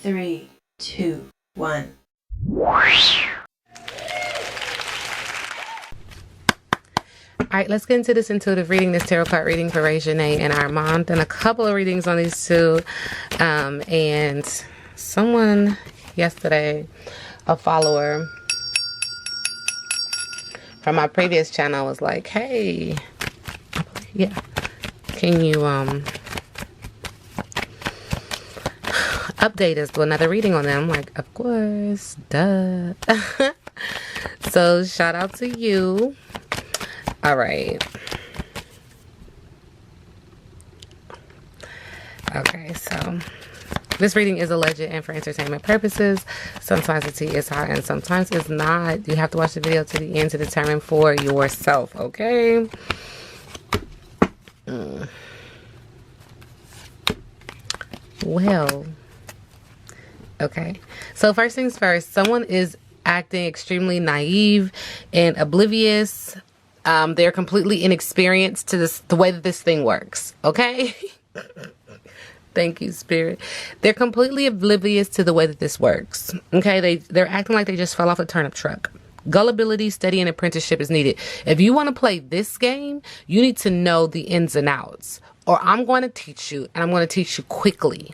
3, 2, 1. All right, let's get into this intuitive reading, this tarot card reading for Reginae and Armand. Done a couple of readings on these two. And someone yesterday, a follower from my previous channel, was like, hey, yeah, can you update us, do another reading on them? I'm like, of course, duh. So shout out to you. All right. Okay, so this reading is alleged and for entertainment purposes. Sometimes the tea is hot and sometimes it's not. You have to watch the video to the end to determine for yourself, okay? Well, okay. So first things first, someone is acting extremely naive and oblivious. They're completely inexperienced to the way that this thing works, okay? Thank you, Spirit. They're completely oblivious to the way that this works, okay? They're acting like they just fell off a turnip truck. Gullibility, study, and apprenticeship is needed. If you want to play this game, you need to know the ins and outs, or I'm going to teach you, and I'm going to teach you quickly.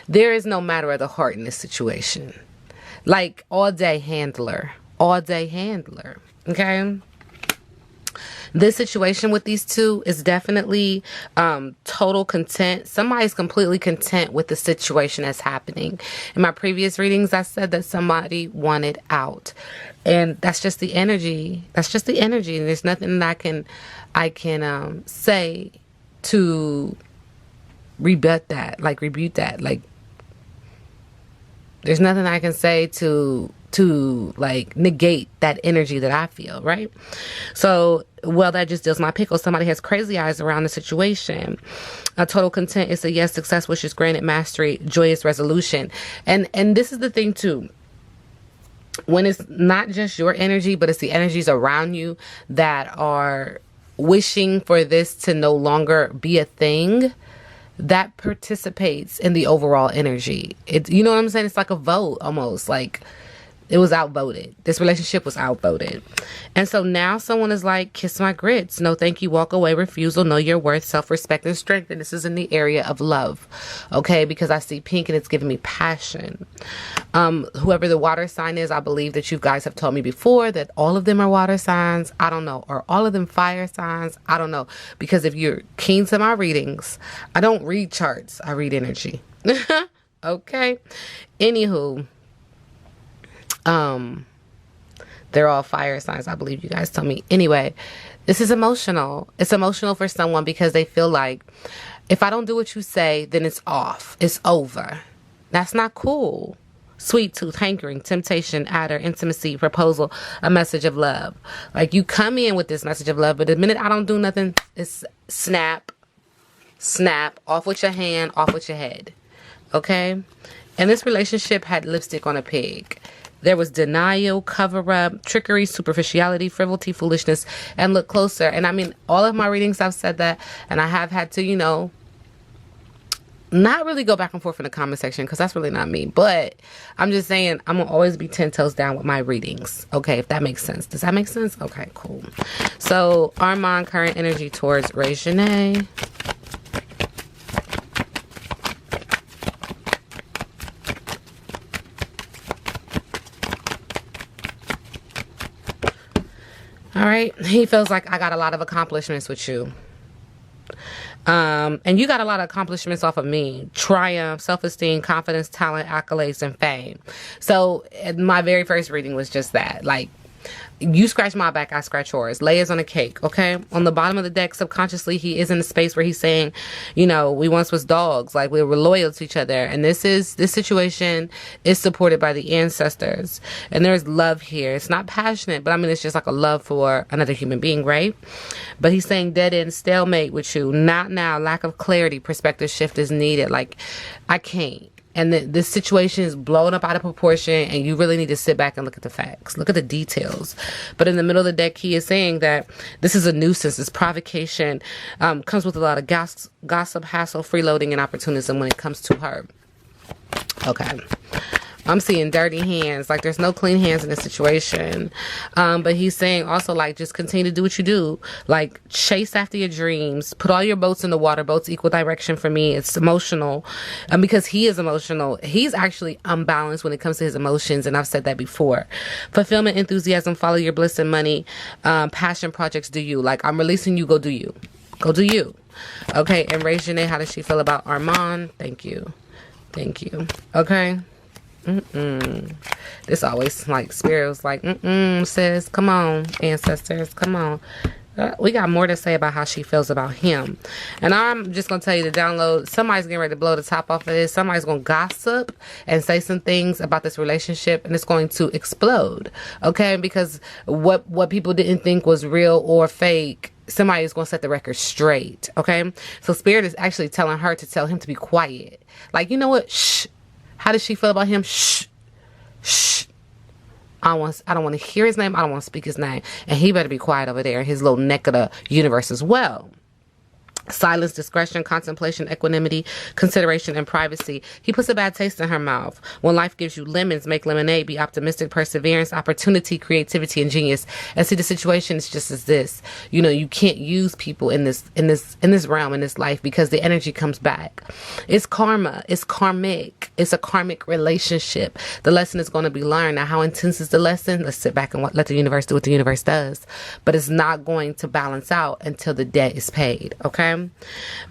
There is no matter of the heart in this situation. Like, all-day handler, okay? This situation with these two is definitely total content. Somebody's completely content with the situation that's happening. In my previous readings, I said that somebody wanted out. And that's just the energy. That's just the energy. And there's nothing that I can say to rebut that, like rebuke that. Like, there's nothing I can say to like negate that energy that I feel, right? So, well, that just deals my pickle. Somebody has crazy eyes around the situation. A total content is a yes, success, wishes granted, mastery, joyous resolution. And this is the thing too. When it's not just your energy, but it's the energies around you that are wishing for this to no longer be a thing, that participates in the overall energy. You know what I'm saying? It's like a vote almost, like it was outvoted. This relationship was outvoted. And so now someone is like, kiss my grits. No, thank you. Walk away. Refusal. Know your worth. Self-respect and strength. And this is in the area of love. Okay. Because I see pink and it's giving me passion. Whoever the water sign is, I believe that you guys have told me before that all of them are water signs. I don't know. Or all of them fire signs. I don't know. Because if you're keen to my readings, I don't read charts. I read energy. Okay. Anywho. They're all fire signs, I believe you guys told me. Anyway, this is emotional. It's emotional for someone because they feel like if I don't do what you say, then it's off. It's over. That's not cool. Sweet tooth, hankering, temptation, adder, intimacy, proposal, a message of love. Like, you come in with this message of love, but the minute I don't do nothing, it's snap, off with your hand, off with your head. Okay? And this relationship had lipstick on a pig. There was denial, cover-up, trickery, superficiality, frivolity, foolishness, and look closer. And I mean, all of my readings, I've said that, and I have had to, you know, not really go back and forth in the comment section because that's really not me. But I'm just saying, I'm going to always be 10 toes down with my readings. Okay, if that makes sense. Does that make sense? Okay, cool. So, Armand, current energy towards Reginae. All right. He feels like I got a lot of accomplishments with you. And you got a lot of accomplishments off of me. Triumph, self-esteem, confidence, talent, accolades, and fame. So my very first reading was just that. Like, you scratch my back, I scratch yours. Layers on a cake, okay? On the bottom of the deck, subconsciously, he is in a space where he's saying, you know, we once was dogs. Like, we were loyal to each other. And this situation is supported by the ancestors. And there's love here. It's not passionate, but I mean, it's just like a love for another human being, right? But he's saying dead end, stalemate with you. Not now. Lack of clarity. Perspective shift is needed. Like, I can't. And this situation is blowing up out of proportion, and you really need to sit back and look at the facts. Look at the details. But in the middle of the deck, he is saying that this is a nuisance. This provocation comes with a lot of gossip, hassle, freeloading, and opportunism when it comes to her. Okay. I'm seeing dirty hands. Like, there's no clean hands in this situation. But he's saying also, like, just continue to do what you do. Like, chase after your dreams. Put all your boats in the water. Boats equal direction for me. It's emotional. Because he is emotional. He's actually unbalanced when it comes to his emotions. And I've said that before. Fulfillment, enthusiasm, follow your bliss and money. Passion projects, do you. Like, I'm releasing you. Go do you. Go do you. Okay. And Reginae, how does she feel about Armand? Thank you. Thank you. Okay. This always like spirit was like, sis, come on, ancestors, come on. We got more to say about how she feels about him. And I'm just gonna tell you to download. Somebody's getting ready to blow the top off of this. Somebody's gonna gossip and say some things about this relationship, and it's going to explode. Okay, because what people didn't think was real or fake, somebody is going to set the record straight. Okay, so spirit is actually telling her to tell him to be quiet. Like, you know what? Shh. How does she feel about him? Shh. Shh. I don't want to hear his name. I don't want to speak his name. And he better be quiet over there in his little neck of the universe as well. Silence, discretion, contemplation, equanimity, consideration, and privacy. He puts a bad taste in her mouth. When life gives you lemons, make lemonade. Be optimistic, perseverance, opportunity, creativity, and genius. And see, the situation is just as this. You know, you can't use people in this realm, in this life, because the energy comes back. It's karma. It's karmic. It's a karmic relationship. The lesson is going to be learned. Now, how intense is the lesson? Let's sit back and let the universe do what the universe does. But it's not going to balance out until the debt is paid. Okay?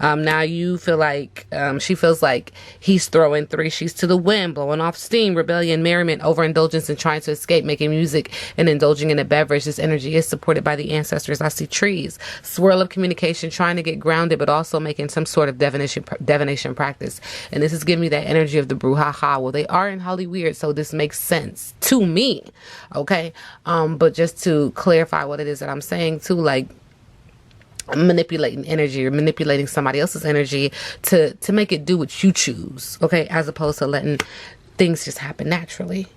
Now you feel like she feels like he's throwing 3 sheets to the wind, blowing off steam, rebellion, merriment, overindulgence, and trying to escape, making music and indulging in a beverage. This energy is supported by the ancestors. I see trees, swirl of communication, trying to get grounded, but also making some sort of divination practice. And this is giving me that energy of the brouhaha. Well, they are in Hollywood, so this makes sense to me. Okay, but just to clarify what it is that I'm saying too, like, manipulating energy or manipulating somebody else's energy to make it do what you choose, okay, as opposed to letting things just happen naturally.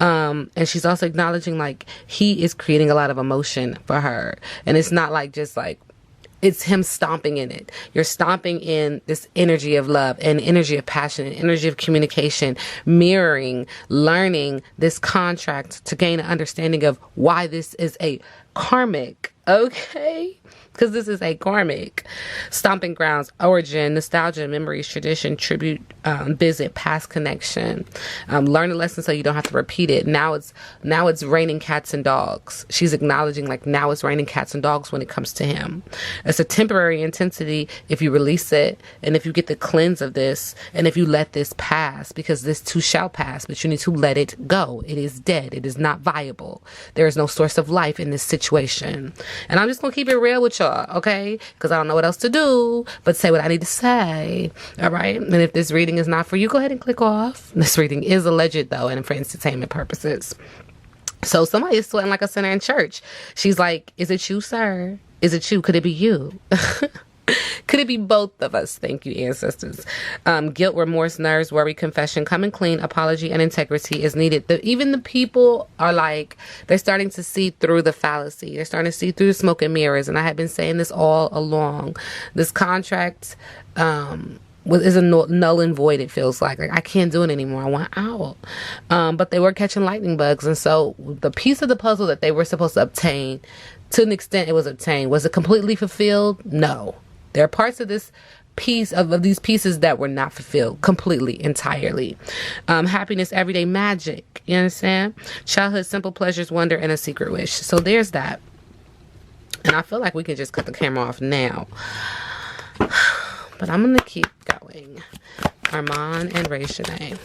And she's also acknowledging, like, he is creating a lot of emotion for her, and it's not like just like it's him stomping in it. You're stomping in this energy of love and energy of passion and energy of communication, mirroring, learning this contract to gain an understanding of why this is a karmic, okay? Because this is a karmic. Stomping grounds, origin, nostalgia, memories, tradition, tribute, visit, past connection. Learn a lesson so you don't have to repeat it. Now it's raining cats and dogs. She's acknowledging, like, now it's raining cats and dogs when it comes to him. It's a temporary intensity if you release it, and if you get the cleanse of this, and if you let this pass, because this too shall pass, but you need to let it go. It is dead. It is not viable. There is no source of life in this situation. And I'm just going to keep it real with y'all, okay? Because I don't know what else to do but say what I need to say, all right? And if this reading is not for you, go ahead and click off. This reading is alleged, though, and for entertainment purposes. So somebody is sweating like a sinner in church. She's like, is it you, sir? Is it you? Could it be you? Could it be both of us? Thank you, ancestors. Guilt, remorse, nerves, worry, confession, coming clean, apology, and integrity is needed. Even the people are like, they're starting to see through the fallacy. They're starting to see through the smoke and mirrors. And I have been saying this all along. This contract is a null and void, it feels like. I can't do it anymore. I want out. But they were catching lightning bugs. And so the piece of the puzzle that they were supposed to obtain, to an extent it was obtained. Was it completely fulfilled? No. There are parts of this piece of these pieces that were not fulfilled completely, entirely. Happiness, everyday magic. You understand? Childhood, simple pleasures, wonder, and a secret wish. So there's that. And I feel like we can just cut the camera off now. But I'm going to keep going. Armand and Reginae.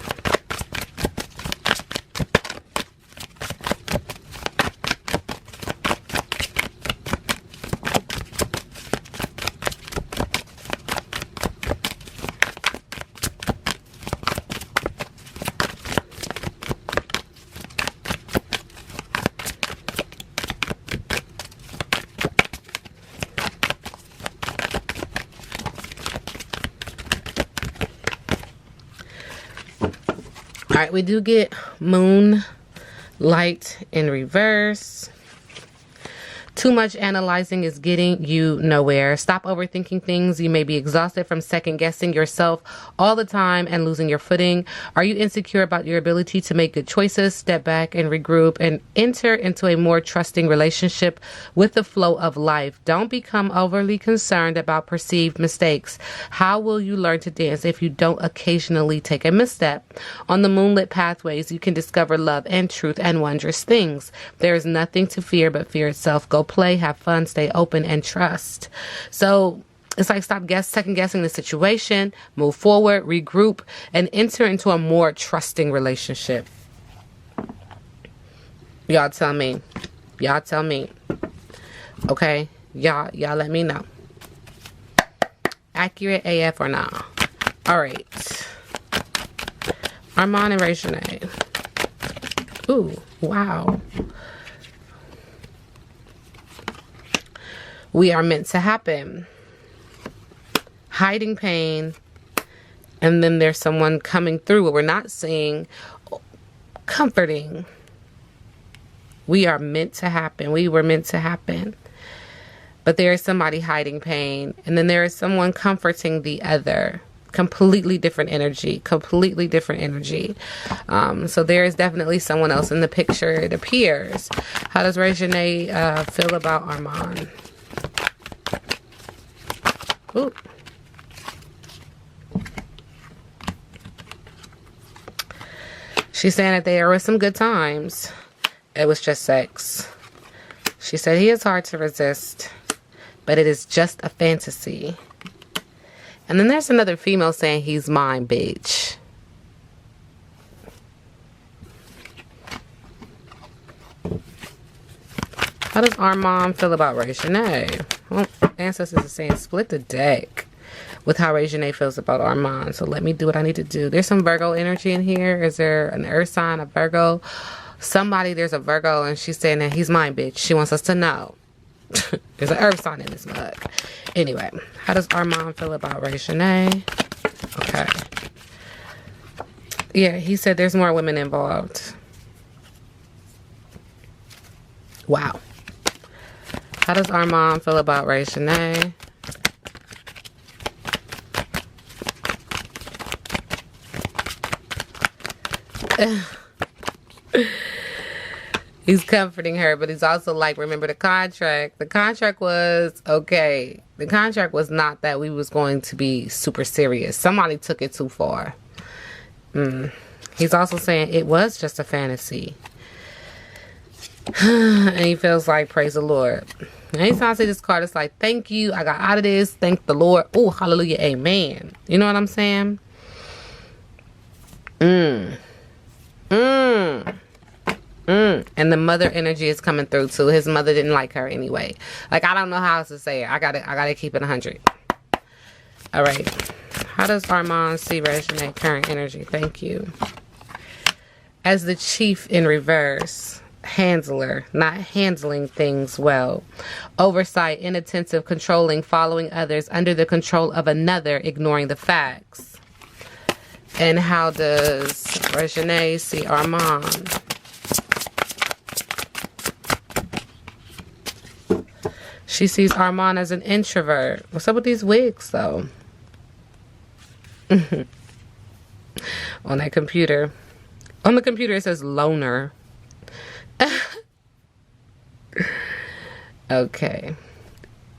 All right, we do get moon light in reverse. Too much analyzing is getting you nowhere. Stop overthinking things. You may be exhausted from second guessing yourself all the time and losing your footing. Are you insecure about your ability to make good choices? Step back and regroup and enter into a more trusting relationship with the flow of life. Don't become overly concerned about perceived mistakes. How will you learn to dance if you don't occasionally take a misstep? On the moonlit pathways, you can discover love and truth and wondrous things. There is nothing to fear but fear itself. Go play, have fun, stay open, and trust. So it's like stop second guessing the situation, move forward, regroup, and enter into a more trusting relationship. Y'all tell me. Y'all tell me. Okay? Y'all let me know. Accurate AF or not? All right. Armand and Reginae. Ooh, wow. We are meant to happen. Hiding pain. And then there's someone coming through what we're not seeing. Comforting. We are meant to happen. We were meant to happen. But there is somebody hiding pain. And then there is someone comforting the other. Completely different energy. Completely different energy. So there is definitely someone else in the picture, it appears. How does Reginae feel about Armand? Ooh. She's saying that there were some good times. It was just sex. She said he is hard to resist, but it is just a fantasy. And then there's another female saying he's mine, bitch. How does Armand feel about Reginae? Well, ancestors are saying split the deck with how Reginae feels about Armand. So let me do what I need to do. There's some Virgo energy in here. Is there an earth sign, a Virgo? Somebody, there's a Virgo, and she's saying that he's mine, bitch. She wants us to know. There's an earth sign in this mug. Anyway, how does Armand feel about Reginae? Okay. Yeah, he said there's more women involved. Wow. How does Armand feel about Reginae? He's comforting her, but he's also like, remember the contract. The contract was, okay, the contract was not that we was going to be super serious. Somebody took it too far. He's also saying it was just a fantasy. And he feels like, praise the Lord. Anytime I see this card, it's like, thank you. I got out of this. Thank the Lord. Oh, hallelujah. Amen. You know what I'm saying? And the mother energy is coming through too. His mother didn't like her anyway. Like, I don't know how else to say it. I gotta keep it 100. All right. How does Armand see Reginae current energy? Thank you. As the chief in reverse. Handler, not handling things well. Oversight, inattentive, controlling, following others under the control of another, ignoring the facts. And how does Reginae see Armand? She sees Armand as an introvert. What's up with these wigs, though? On that computer. On the computer, it says loner. Okay.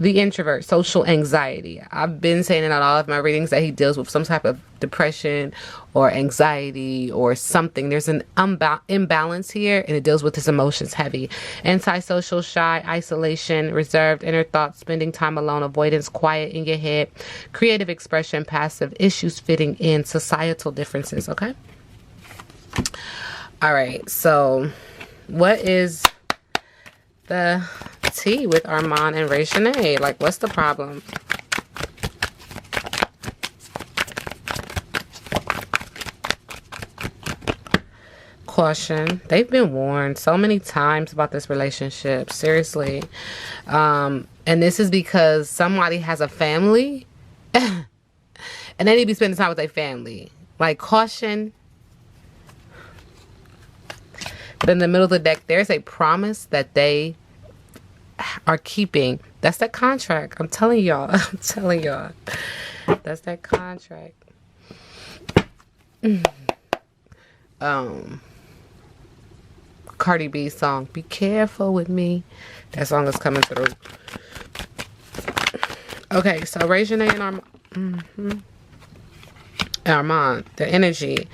The introvert, social anxiety. I've been saying in all of my readings that he deals with some type of depression or anxiety or something. There's an imbalance here, and it deals with his emotions heavy. Antisocial, shy, isolation, reserved, inner thoughts, spending time alone, avoidance, quiet in your head, creative expression, passive, issues fitting in, societal differences, okay? All right, so what is the tea with Armand and Reginae? Like, what's the problem? Caution. They've been warned so many times about this relationship. Seriously. And this is because somebody has a family and they need to be spending time with their family. Like, caution. But in the middle of the deck, there's a promise that they are keeping. That's that contract. I'm telling y'all. I'm telling y'all. That's that contract. Cardi B song, Be Careful With Me. That song is coming through. Okay, so Reginae and Armand, the energy,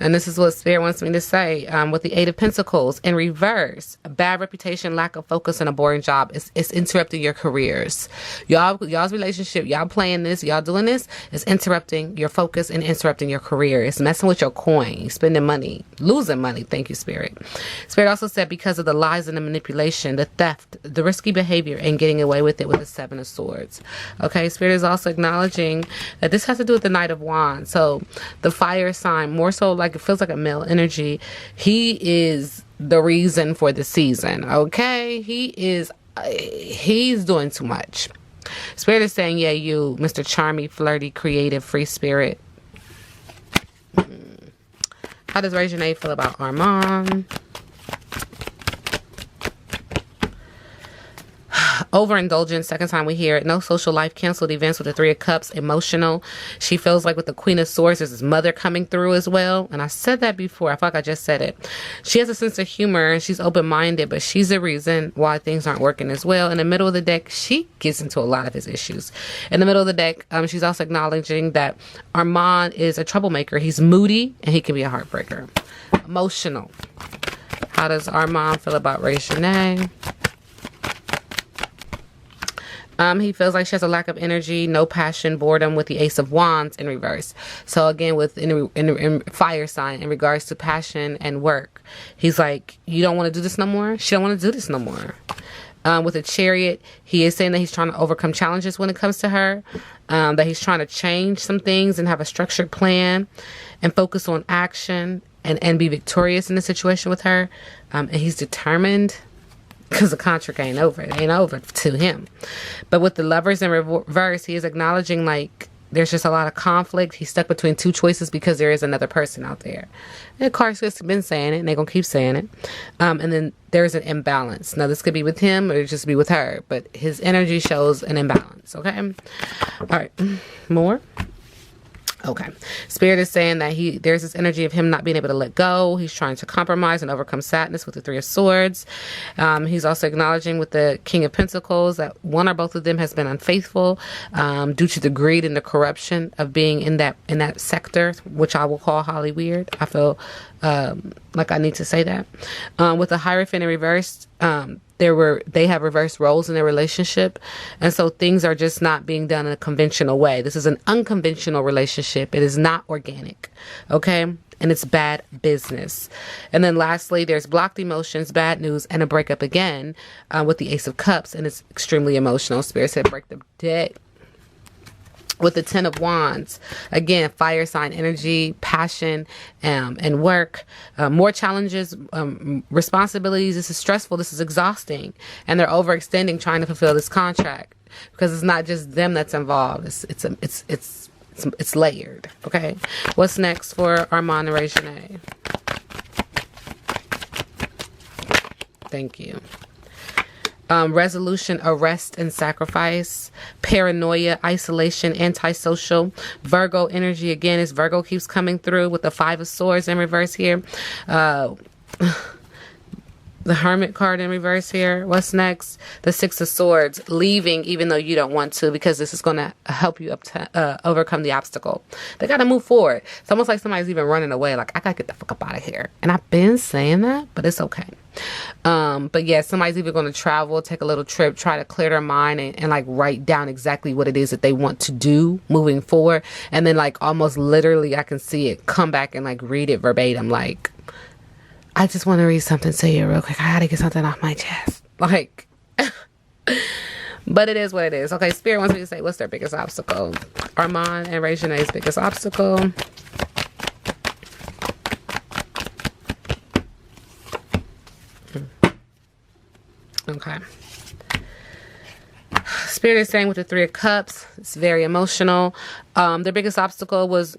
and this is what Spirit wants me to say, with the Eight of Pentacles in reverse, a bad reputation, lack of focus, and a boring job. It's interrupting your careers. Y'all's relationship, y'all playing this, y'all doing this, is interrupting your focus and interrupting your career. It's messing with your coin, spending money, losing money. Thank you, Spirit. Spirit also said because of the lies and the manipulation, the theft, the risky behavior, and getting away with it with the Seven of Swords. Okay, Spirit is also acknowledging that this has to do with the Knight of Wands. So the fire sign, more so like it feels like a male energy. He is the reason for the season. Okay, he's doing too much. Spirit is saying, yeah, you, Mr. Charmy, flirty, creative, free spirit. How does Reginae feel about Armand? Overindulgence, second time we hear it. No social life, canceled events with the Three of Cups, emotional. She feels like with the Queen of Swords, there's his mother coming through as well. And I said that before. I feel like I just said it. She has a sense of humor and she's open-minded, but she's the reason why things aren't working as well. In the middle of the deck, she gets into a lot of his issues. In the middle of the deck, she's also acknowledging that Armand is a troublemaker. He's moody and he can be a heartbreaker. Emotional. How does Armand feel about Reginae? He feels like she has a lack of energy, no passion, boredom with the Ace of Wands in reverse. So again, with in fire sign in regards to passion and work, he's like, you don't want to do this no more. She don't want to do this no more. With a Chariot, he is saying that he's trying to overcome challenges when it comes to her, that he's trying to change some things and have a structured plan and focus on action and be victorious in the situation with her. And he's determined. Because the contract ain't over. It ain't over to him. But with the Lovers in reverse, he is acknowledging like there's just a lot of conflict. He's stuck between two choices because there is another person out there. And Cards has been saying it, and they're going to keep saying it. And then there's an imbalance. Now, this could be with him or just be with her. But his energy shows an imbalance, okay? All right. More? Okay. Spirit is saying that there's this energy of him not being able to let go. He's trying to compromise and overcome sadness with the Three of Swords. He's also acknowledging with the King of Pentacles that one or both of them has been unfaithful due to the greed and the corruption of being in that sector, which I will call Holly weird. I feel like I need to say that. With the Hierophant in reverse, they have reversed roles in their relationship, and so things are just not being done in a conventional way. This is an unconventional relationship. It is not organic, okay? And it's bad business. And then lastly, there's blocked emotions, bad news, and a breakup again with the Ace of Cups, and it's extremely emotional. Spirit said break the deck. With the Ten of Wands, again, fire sign energy, passion, and work, more challenges, responsibilities. This is stressful. This is exhausting, and they're overextending trying to fulfill this contract because it's not just them that's involved. It's layered. Okay, what's next for Armand and Reginae? Thank you. Resolution, arrest, and sacrifice, paranoia, isolation, antisocial, Virgo energy. Again, as Virgo keeps coming through with the Five of Swords in reverse here. The Hermit card in reverse here. What's next? The Six of Swords, leaving even though you don't want to, because this is going to help you overcome the obstacle. They got to move forward. It's almost like somebody's even running away. Like, I got to get the fuck up out of here. And I've been saying that, but it's okay. But yeah, somebody's either going to travel, take a little trip, try to clear their mind and like write down exactly what it is that they want to do moving forward. And then like almost literally I can see it come back and like read it verbatim. Like, I just want to read something to you real quick. I got to get something off my chest. Like, but it is what it is. Okay, Spirit wants me to say, what's their biggest obstacle? Armand and Reginae's biggest obstacle. Okay. Spirit is saying with the Three of Cups, it's very emotional. Their biggest obstacle was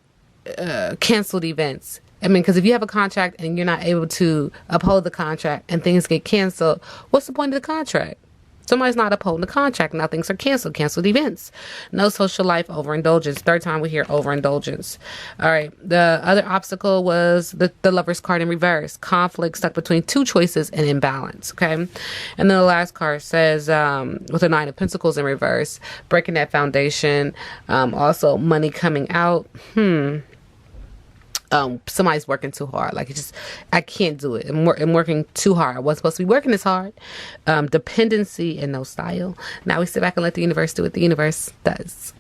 canceled events. I mean, because if you have a contract and you're not able to uphold the contract and things get canceled, what's the point of the contract? Somebody's not upholding the contract. Now things are canceled. Canceled events. No social life. Overindulgence. Third time we hear overindulgence. All right. The other obstacle was the Lover's card in reverse. Conflict stuck between two choices and imbalance. Okay. And then the last card says, with the Nine of Pentacles in reverse, breaking that foundation. Also money coming out. Somebody's working too hard. Like, I can't do it. I'm working too hard. I wasn't supposed to be working this hard. Dependency and no style. Now we sit back and let the universe do what the universe does.